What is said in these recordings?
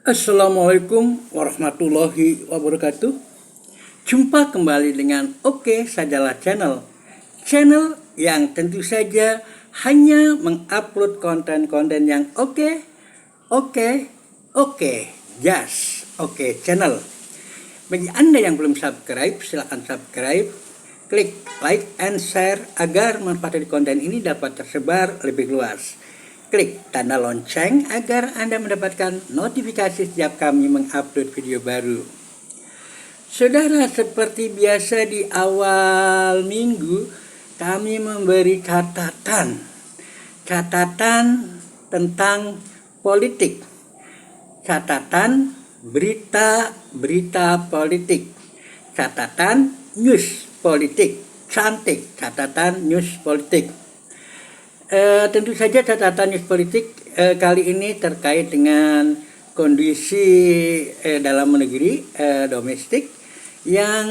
Assalamualaikum warahmatullahi wabarakatuh. Jumpa kembali dengan Oke Sajalah Channel. Channel yang tentu saja hanya mengupload konten-konten yang oke, just Oke Channel. Bagi Anda yang belum subscribe, silahkan subscribe, klik like and share agar manfaat dari konten ini dapat tersebar lebih luas. Klik tanda lonceng agar Anda mendapatkan notifikasi setiap kami mengupload video baru. Saudara, seperti biasa di awal minggu kami memberi catatan tentang politik. Catatan berita politik. Catatan news politik. Cantik catatan news politik. Tentu saja catatan news politik kali ini terkait dengan kondisi dalam negeri, domestik, yang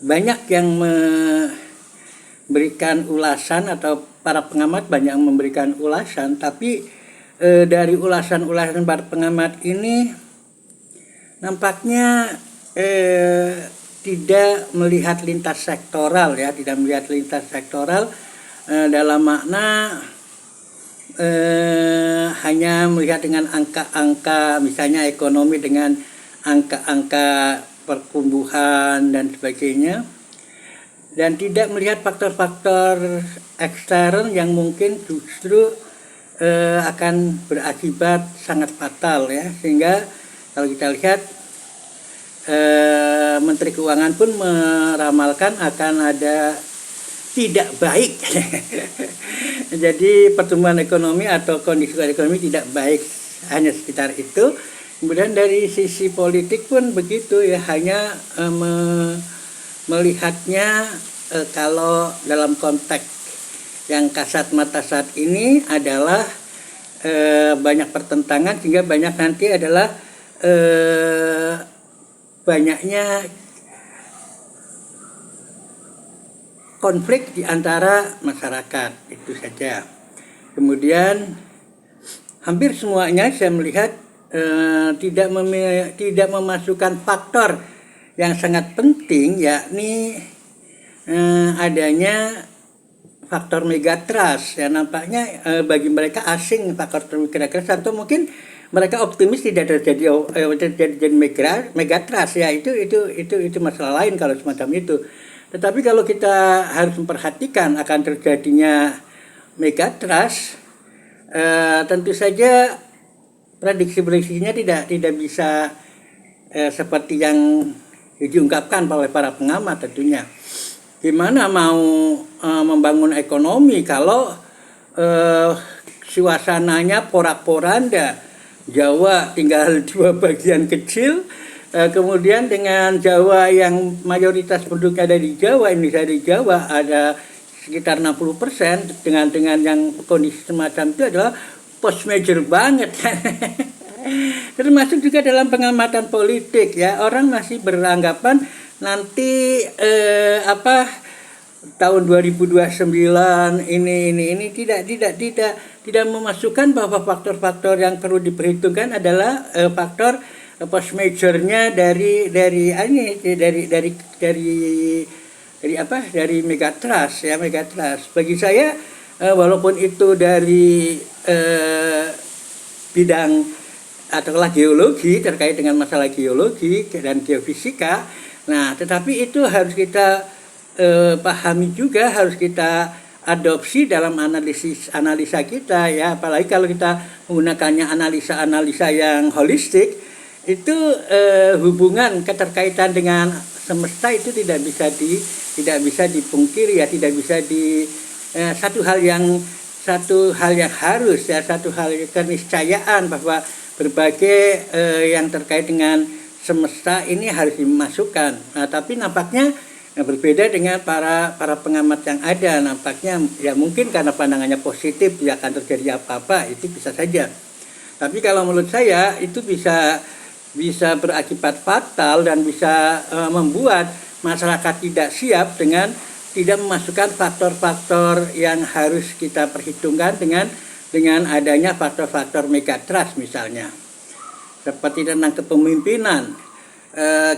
banyak yang memberikan ulasan, atau para pengamat banyak yang memberikan ulasan, tapi dari ulasan-ulasan para pengamat ini nampaknya tidak melihat lintas sektoral, dalam makna hanya melihat dengan angka-angka, misalnya ekonomi dengan angka-angka pertumbuhan dan sebagainya, dan tidak melihat faktor-faktor eksternal yang mungkin justru akan berakibat sangat fatal, ya. Sehingga kalau kita lihat, Menteri Keuangan pun meramalkan akan ada tidak baik. Jadi pertumbuhan ekonomi atau kondisi ekonomi tidak baik, hanya sekitar itu. Kemudian dari sisi politik pun begitu, ya, hanya melihatnya kalau dalam konteks yang kasat mata saat ini adalah banyak pertentangan, sehingga banyak nanti adalah banyaknya konflik di antara masyarakat, itu saja. Kemudian hampir semuanya saya melihat tidak memasukkan faktor yang sangat penting, yakni adanya faktor megatrust, ya. Nampaknya bagi mereka asing faktor megatrust, atau mungkin mereka optimis tidak terjadi megatrust, ya. Itu masalah lain kalau semacam itu. Tetapi kalau kita harus memperhatikan akan terjadinya megatrust, tentu saja prediksi-prediksinya tidak bisa seperti yang diungkapkan oleh para pengamat tentunya. Gimana mau membangun ekonomi kalau suasananya porak-poranda? Jawa tinggal 2 bagian kecil, kemudian dengan Jawa yang mayoritas penduduk ada di Jawa, Indonesia di Jawa ada sekitar 60%, dengan yang kondisi semacam itu adalah post major banget. Termasuk juga dalam pengamatan politik, ya, orang masih beranggapan nanti tahun 2029 ini tidak memasukkan bahwa faktor-faktor yang perlu diperhitungkan adalah faktor post majornya dari megatrust, ya, megatrust. Bagi saya, walaupun itu dari bidang ataukah geologi, terkait dengan masalah geologi dan geofisika, nah, tetapi itu harus kita pahami juga, harus kita adopsi dalam analisa kita, ya. Apalagi kalau kita menggunakannya analisa yang holistik, itu hubungan keterkaitan dengan semesta itu tidak bisa dipungkiri, ya, tidak bisa satu hal yang harus, ya, satu hal keniscayaan bahwa berbagai yang terkait dengan semesta ini harus dimasukkan. Nah, tapi nampaknya berbeda dengan para pengamat yang ada. Nampaknya, ya, mungkin karena pandangannya positif, ya, akan terjadi apa-apa, itu bisa saja. Tapi kalau menurut saya itu bisa berakibat fatal dan bisa membuat masyarakat tidak siap dengan tidak memasukkan faktor-faktor yang harus kita perhitungkan dengan dengan adanya faktor-faktor megatrust misalnya, seperti tentang kepemimpinan.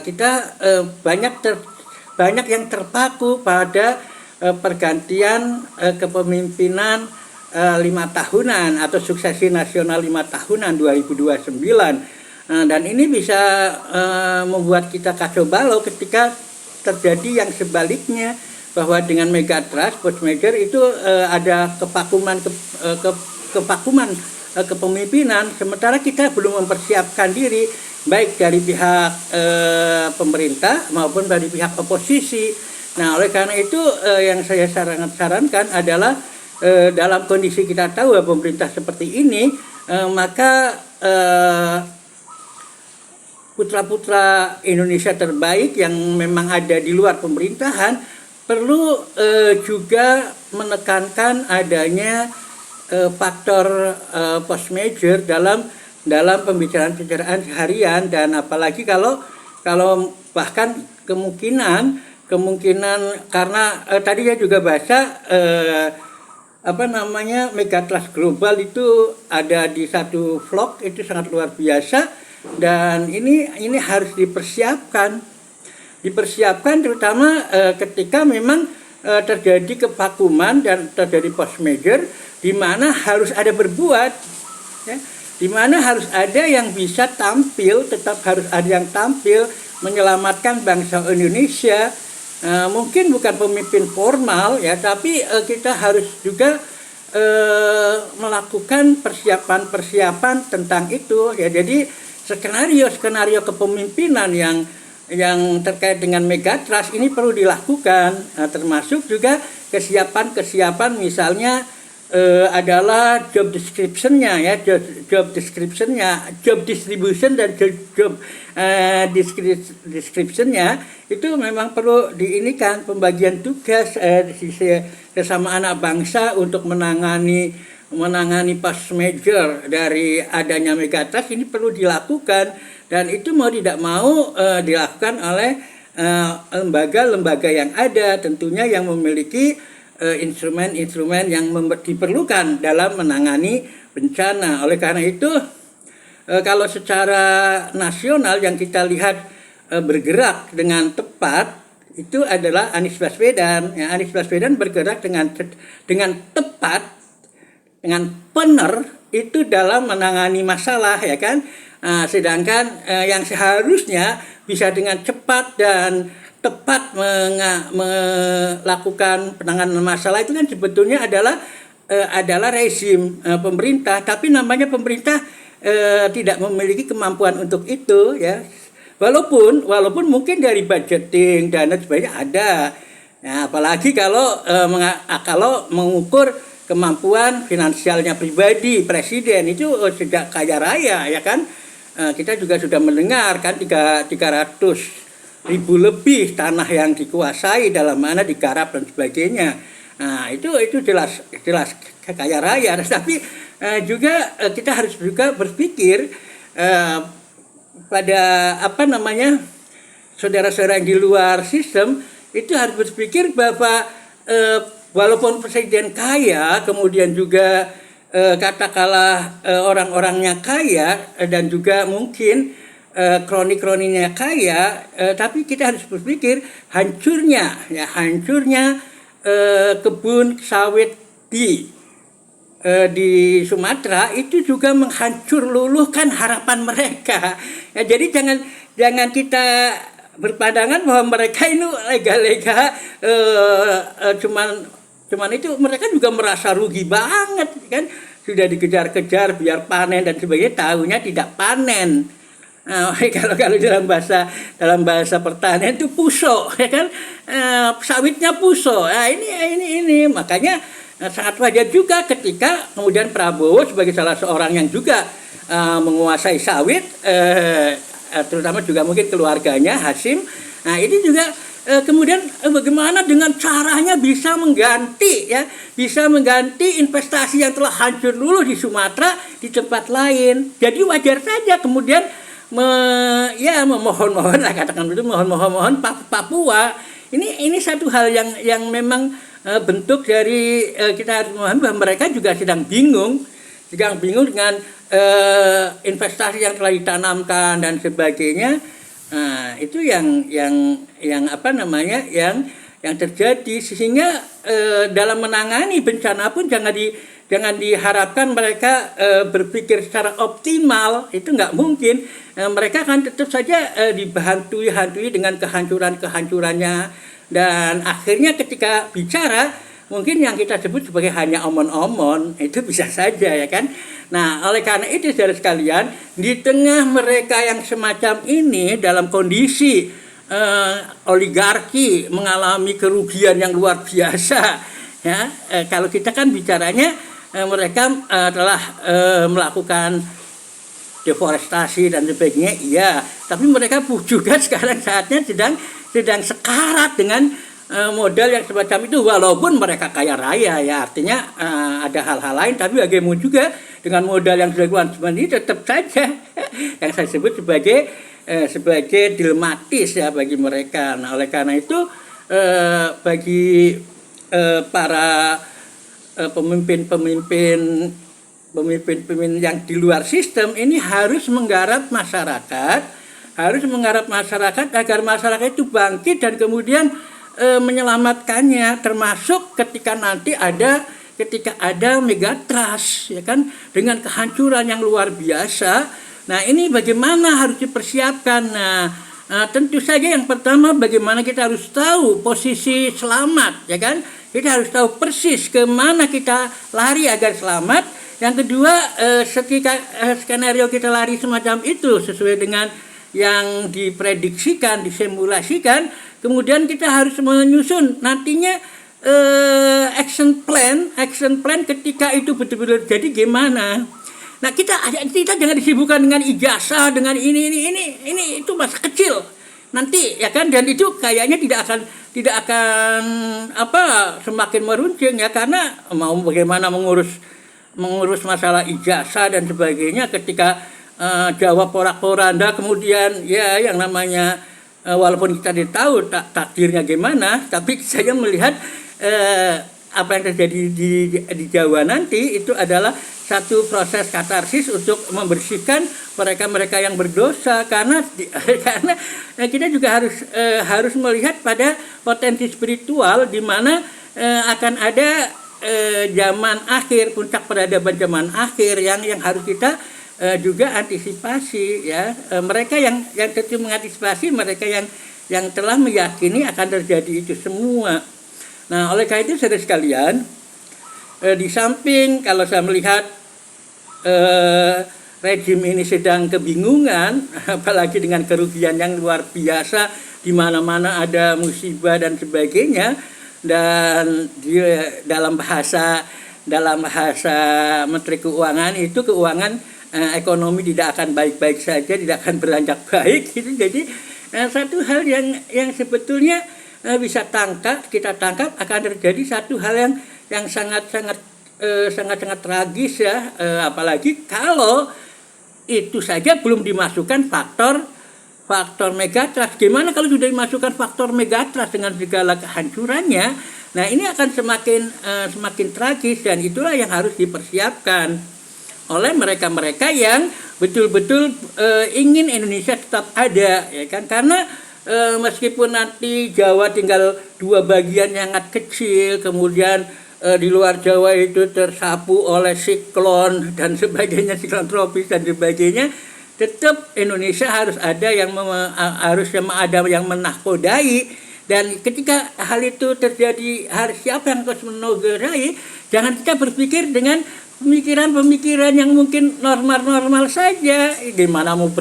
Kita banyak yang terpaku pada pergantian kepemimpinan 5 tahunan atau suksesi nasional 5 tahunan 2029. Dan ini bisa membuat kita kacau balau ketika terjadi yang sebaliknya, bahwa dengan megatrust post merger itu ada kepakuman kepemimpinan, sementara kita belum mempersiapkan diri baik dari pihak pemerintah maupun dari pihak oposisi. Nah, oleh karena itu yang saya sarankan adalah dalam kondisi kita tahu pemerintah seperti ini, maka putra-putra Indonesia terbaik yang memang ada di luar pemerintahan perlu juga menekankan adanya faktor post merger dalam pembicaraan seharian, dan apalagi kalau bahkan kemungkinan karena tadi saya juga baca megatrust global itu ada di satu vlog, itu sangat luar biasa. Dan ini harus dipersiapkan terutama ketika memang terjadi kevakuman dan terjadi post merger, di mana harus ada berbuat, ya, di mana harus ada yang bisa tampil, tetap harus ada yang tampil menyelamatkan bangsa Indonesia. Mungkin bukan pemimpin formal ya, tapi kita harus juga melakukan persiapan tentang itu ya. Jadi skenario kepemimpinan yang terkait dengan megatrust ini perlu dilakukan, termasuk juga kesiapan misalnya adalah job description-nya ya, job distribution dan job description-nya itu memang perlu diinikan, pembagian tugas sesama anak bangsa untuk menangani post merger dari adanya megatrust ini perlu dilakukan, dan itu mau tidak mau dilakukan oleh lembaga-lembaga yang ada, tentunya yang memiliki instrumen-instrumen yang diperlukan dalam menangani bencana. Oleh karena itu, kalau secara nasional yang kita lihat bergerak dengan tepat itu adalah Anies Baswedan. Ya, Anies Baswedan bergerak dengan tepat, dengan benar itu dalam menangani masalah, ya kan. Sedangkan yang seharusnya bisa dengan cepat dan tepat melakukan penanganan masalah itu kan sebetulnya adalah rezim pemerintah, tapi namanya pemerintah tidak memiliki kemampuan untuk itu ya. Walaupun mungkin dari budgeting dan sebagainya ada. Nah, apalagi kalau mengukur kemampuan finansialnya pribadi presiden itu sejak kaya raya ya kan. Kita juga sudah mendengar kan 300.000 lebih tanah yang dikuasai, dalam mana digarap dan sebagainya. Nah, itu jelas kaya raya. Tapi juga kita harus juga berpikir pada saudara-saudara yang di luar sistem itu harus berpikir bahwa walaupun presiden kaya, kemudian juga katakanlah orang-orangnya kaya dan juga mungkin kroni-kroninya kaya, tapi kita harus berpikir hancurnya kebun sawit di Sumatera itu juga menghancur luluhkan harapan mereka. Ya, jadi jangan kita berpandangan bahwa mereka ini lega-lega cuman itu, mereka juga merasa rugi banget kan, sudah dikejar-kejar biar panen dan sebagainya, tahunya tidak panen. Nah, kalau dalam bahasa pertanian itu puso ya kan, sawitnya puso. Nah, ini makanya sangat wajar juga ketika kemudian Prabowo sebagai salah seorang yang juga menguasai sawit, terutama juga mungkin keluarganya Hasyim. Nah, ini juga kemudian bagaimana dengan caranya bisa mengganti investasi yang telah hancur luluh di Sumatera di tempat lain. Jadi wajar saja kemudian memohon Papua. Ini satu hal yang memang bentuk dari kita harus memahami bahwa mereka juga sedang bingung yang bingung dengan investasi yang telah ditanamkan dan sebagainya. Nah, itu yang apa namanya yang terjadi, sehingga dalam menangani bencana pun jangan diharapkan mereka berpikir secara optimal. Itu nggak mungkin. Mereka akan tetap saja dihantui dengan kehancurannya, dan akhirnya ketika bicara mungkin yang kita sebut sebagai hanya omon-omon, itu bisa saja, ya kan. Nah, oleh karena itu saudara sekalian, di tengah mereka yang semacam ini dalam kondisi oligarki mengalami kerugian yang luar biasa, ya, kalau kita kan bicaranya mereka telah melakukan deforestasi dan sebagainya, iya, tapi mereka juga sekarang saatnya sedang sekarat dengan modal yang semacam itu, walaupun mereka kaya raya, ya, artinya ada hal-hal lain, tapi bagaimana juga dengan modal yang dilakukan seperti ini tetap saja yang saya sebut sebagai dilematis, ya, bagi mereka. Nah, oleh karena itu bagi para pemimpin yang di luar sistem ini harus menggarap masyarakat agar masyarakat itu bangkit dan kemudian menyelamatkannya, termasuk ketika ada megatrust, ya kan, dengan kehancuran yang luar biasa. Nah, ini bagaimana harus dipersiapkan. Nah, tentu saja yang pertama, bagaimana kita harus tahu posisi selamat, ya kan, kita harus tahu persis kemana kita lari agar selamat. Yang kedua, ketika skenario kita lari semacam itu sesuai dengan yang diprediksikan, disimulasikan, kemudian kita harus menyusun nantinya action plan ketika itu betul-betul jadi gimana. Nah, kita jangan disibukkan dengan ijazah, dengan ini itu masa kecil nanti, ya kan, dan itu kayaknya tidak akan semakin meruncing, ya, karena mau bagaimana mengurus masalah ijazah dan sebagainya ketika jawab porak-poranda, kemudian ya yang namanya walaupun kita tidak tahu takdirnya gimana, tapi saya melihat apa yang terjadi di Jawa nanti itu adalah satu proses katarsis untuk membersihkan mereka yang berdosa, karena kita juga harus melihat pada potensi spiritual di mana akan ada zaman akhir, puncak peradaban zaman akhir yang harus kita juga antisipasi, ya. Mereka yang tentu mengantisipasi, mereka yang telah meyakini akan terjadi itu semua. Nah, oleh karena itu saudara sekalian, di samping kalau saya melihat rejim ini sedang kebingungan, apalagi dengan kerugian yang luar biasa, di mana-mana ada musibah dan sebagainya, dan dalam bahasa Menteri Keuangan itu ekonomi tidak akan baik-baik saja, tidak akan beranjak baik gitu. Jadi satu hal yang sebetulnya bisa kita tangkap akan terjadi satu hal yang sangat tragis, ya, apalagi kalau itu saja belum dimasukkan faktor megatrust. Gimana kalau sudah dimasukkan faktor megatrust dengan segala kehancurannya? Nah, ini akan semakin tragis, dan itulah yang harus dipersiapkan oleh mereka yang betul-betul ingin Indonesia tetap ada, ya kan, karena meskipun nanti Jawa tinggal 2 bagian yang sangat kecil, kemudian di luar Jawa itu tersapu oleh siklon dan sebagainya, siklon tropis dan sebagainya, tetap Indonesia harus ada yang menahkodai. Dan ketika hal itu terjadi, harus siapa yang harus menahkodai? Jangan kita berpikir dengan pemikiran yang mungkin normal saja. Gimana mau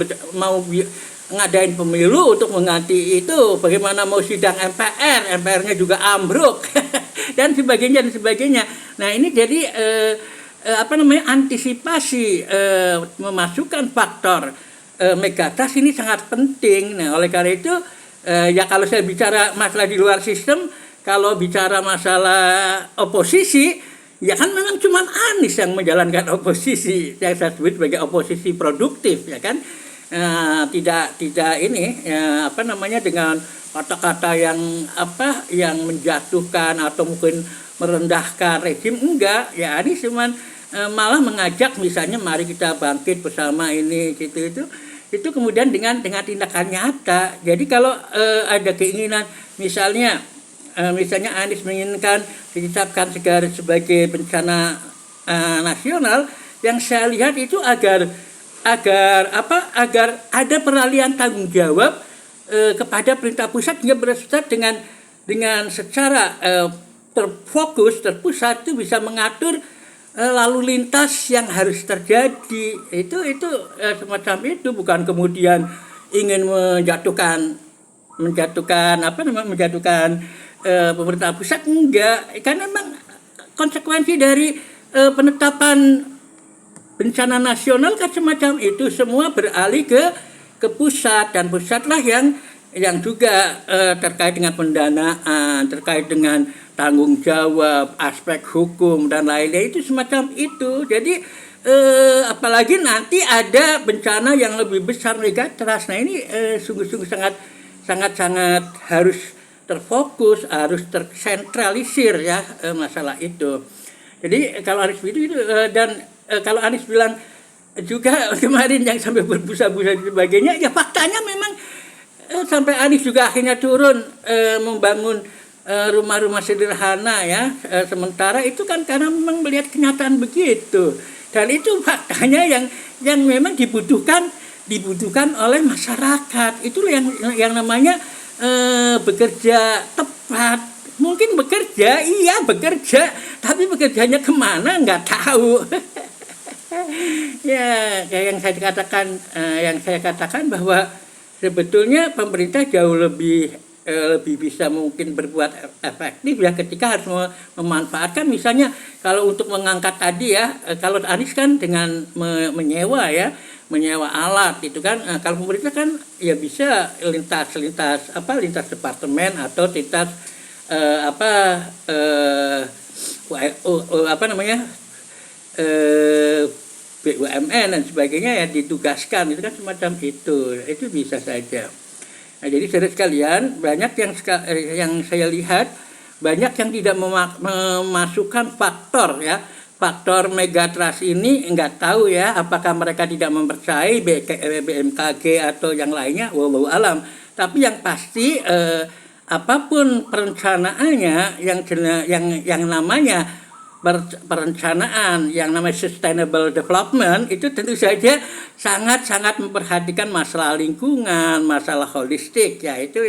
ngadain pemilu untuk mengganti itu, bagaimana mau sidang MPR-nya juga ambruk dan sebagainya. Nah, ini jadi antisipasi memasukkan faktor megatrust ini sangat penting. Nah, oleh karena itu ya, kalau saya bicara masalah di luar sistem, kalau bicara masalah oposisi, ya kan memang cuma Anies yang menjalankan oposisi yang saya sebut sebagai oposisi produktif, ya kan. Tidak ini dengan kata-kata yang menjatuhkan atau mungkin merendahkan rejim, enggak, ya. Anies cuman malah mengajak misalnya mari kita bangkit bersama ini gitu itu kemudian dengan tindakan nyata. Jadi kalau ada keinginan misalnya Anies menginginkan ditetapkan sebagai bencana nasional, yang saya lihat itu agar ada peralihan tanggung jawab kepada pemerintah pusat hingga bersifat dengan secara terpusat itu bisa mengatur lalu lintas yang harus terjadi. Itu semacam itu, bukan kemudian ingin menjatuhkan pemerintah pusat, enggak. Karena memang konsekuensi dari penetapan bencana nasional kan semacam itu, semua beralih ke pusat, dan pusatlah yang juga terkait dengan pendanaan, terkait dengan tanggung jawab, aspek hukum dan lainnya, itu semacam itu. Jadi apalagi nanti ada bencana yang lebih besar, megatrust. Nah ini sungguh-sungguh sangat harus terfokus, harus tersentralisir ya masalah itu. Jadi kalau Anies itu dan kalau Anies bilang juga kemarin yang sampai berbusa-busa dan sebagainya, ya faktanya memang sampai Anies juga akhirnya turun membangun rumah-rumah sederhana ya, sementara itu kan karena memang melihat kenyataan begitu, dan itu faktanya yang memang dibutuhkan oleh masyarakat. Itulah yang namanya bekerja tepat. Mungkin bekerja, tapi bekerjanya kemana nggak tahu. Ya, yang saya katakan bahwa sebetulnya pemerintah jauh lebih bisa mungkin berbuat efektif ya ketika harus memanfaatkan, misalnya kalau untuk mengangkat tadi ya, kalau Anies kan dengan menyewa alat itu kan, kalau pemerintah kan ya bisa lintas departemen atau lintas BUMN dan sebagainya ya, ditugaskan, itu kan semacam itu bisa saja. Nah, jadi saudara sekalian, banyak yang saya lihat, banyak yang tidak memasukkan faktor megatrust ini, nggak tahu ya apakah mereka tidak mempercayai BMKG atau yang lainnya, wallahu alam. Tapi yang pasti apapun perencanaannya, yang namanya perencanaan, yang namanya sustainable development, itu tentu saja sangat memperhatikan masalah lingkungan, masalah holistik ya, itu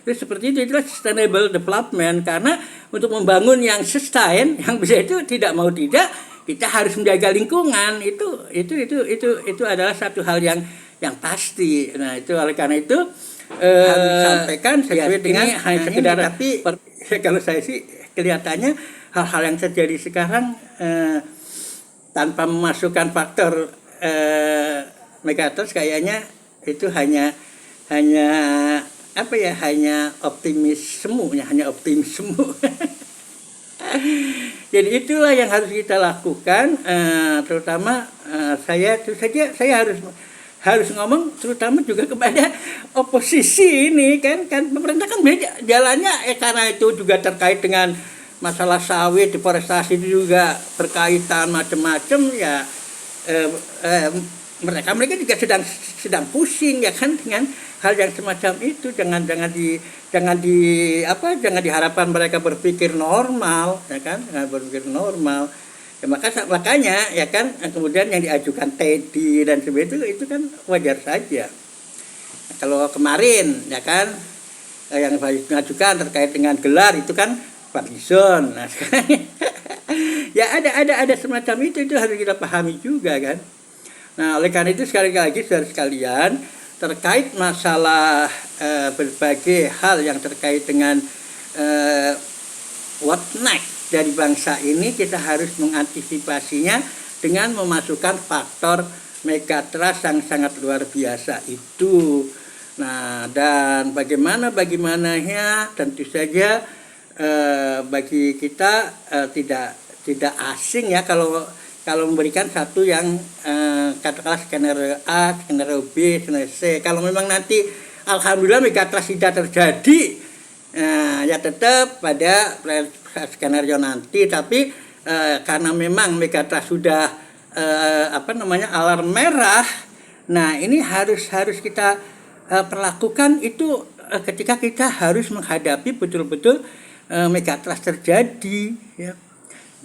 seperti itu. Itulah sustainable development, karena untuk membangun yang sustain, yang bisa itu tidak mau tidak kita harus menjaga lingkungan. Itu adalah satu hal yang pasti. Nah, itu oleh karena itu harus disampaikan sesuai dengan hanya sekedar, tapi kalau saya sih kelihatannya hal-hal yang terjadi sekarang tanpa memasukkan faktor megatrust, kayaknya itu hanya optimisme. Jadi itulah yang harus kita lakukan, terutama saya harus ngomong terutama juga kepada oposisi ini kan pemerintah kan jalannya karena itu juga terkait dengan masalah sawit, deforestasi itu juga berkaitan macam-macam ya. Mereka juga sedang pusing ya kan dengan hal yang semacam itu. Jangan diharapkan mereka berpikir normal ya kan, ya, makanya ya kan kemudian yang diajukan Teddy dan sebagainya itu kan wajar saja. Nah, kalau kemarin ya kan yang diajukan terkait dengan gelar itu kan Fadlizon. Nah, sekarang ya ada semacam itu harus kita pahami juga kan. Nah, oleh karena itu sekali lagi saudara sekalian, terkait masalah berbagai hal yang terkait dengan what next dari bangsa ini, kita harus mengantisipasinya dengan memasukkan faktor megatrust yang sangat luar biasa itu. Nah, dan bagaimananya tentu saja bagi kita tidak asing ya kalau memberikan satu yang katakanlah skenario A, skenario B, skenario C. Kalau memang nanti alhamdulillah megatrust tidak terjadi, ya tetap pada skenario nanti, tapi karena memang Megatrust sudah alarm merah. Nah, ini harus kita perlakukan itu ketika kita harus menghadapi betul-betul Megatrust terjadi, ya.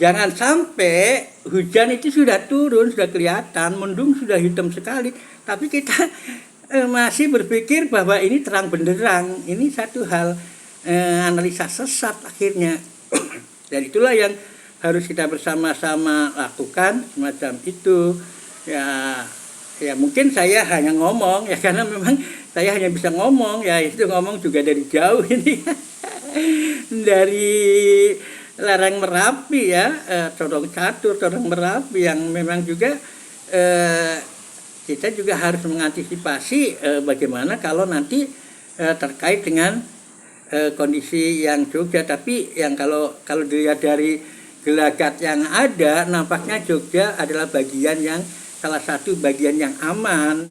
Jangan sampai hujan itu sudah turun, sudah kelihatan, mendung sudah hitam sekali, tapi kita masih berpikir bahwa ini terang benderang. Ini satu hal analisa sesat akhirnya. Dan itulah yang harus kita bersama-sama lakukan semacam itu. Ya mungkin saya hanya ngomong ya, karena memang saya hanya bisa ngomong ya, itu ngomong juga dari jauh ini. Dari lereng Merapi ya, Condong Catur, Condong Merapi, yang memang juga kita juga harus mengantisipasi bagaimana kalau nanti terkait dengan kondisi yang Jogja. Tapi yang kalau dilihat dari gelagat yang ada, nampaknya Jogja adalah salah satu bagian yang aman.